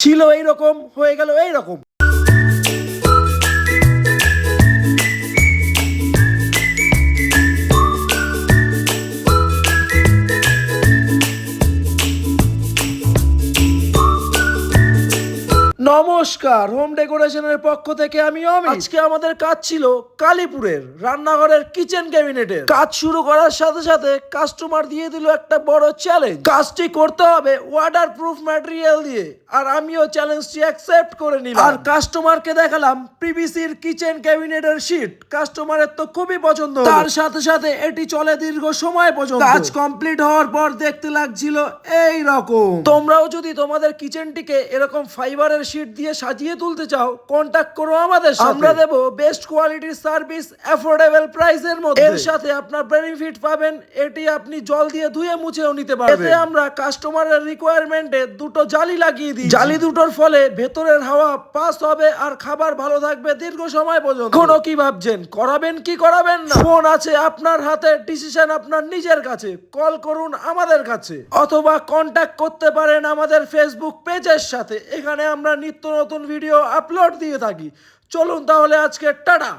ছিল এইরকম, হয়ে গেল এইরকম। নমস্কার, হোম ডেকোরেশনের পক্ষ থেকে আমি অমিত। আজকে আমাদের কাজ ছিল কালীপুরের রান্নাঘরের কিচেন ক্যাবিনেটের। কাজ শুরু করার সাথে সাথে কাস্টমার দিয়ে দিল একটা বড় চ্যালেঞ্জ। কাজটি করতে হবে ওয়াটার প্রুফ ম্যাটেরিয়াল দিয়ে, আর আমিও চ্যালেঞ্জটি অ্যাকসেপ্ট করে নিলাম। আর কাস্টমারকে দেখালাম পিভিসির কিচেন ক্যাবিনেটের শীট। কাস্টমারের তো খুবই পছন্দ, তার সাথে সাথে এটি চলে দীর্ঘ সময় পর্যন্ত। কাজ কমপ্লিট হওয়ার পর দেখতে লাগছিল এই রকম। তোমরাও যদি তোমাদের কিচেনটিকে এরকম ফাইবারের শীট দিয়ে সাজিয়ে তুলতে চাও, কন্টাক্ট করো আমাদের সাথে। আমরা দেব বেস্ট কোয়ালিটির সার্ভিস অ্যাফোর্ডেবল প্রাইসের মধ্যে। এর সাথে আপনার বেনিফিট পাবেন, এটি আপনি জল দিয়ে ধুয়ে মুছেও নিতে পারবেন। এতে আমরা কাস্টমারের রিকোয়ারমেন্টে দুটো জালি লাগিয়ে দিই। জালি দুটোর ফলে ভেতরের হাওয়া পাস হবে আর খাবার ভালো থাকবে দীর্ঘ সময় পর্যন্ত। কোনো কি ভাবছেন, করাবেন কি করাবেন না? ফোন আছে আপনার হাতে, ডিসিশন আপনার নিজের কাছে। কল করুন আমাদের কাছে, অথবা কন্টাক্ট করতে পারেন আমাদের ফেসবুক পেজের সাথে। এখানে আমরা নিত্য নতুন ভিডিও আপলোড দিয়ে থাকি। চলুন তাহলে আজকে টাটা।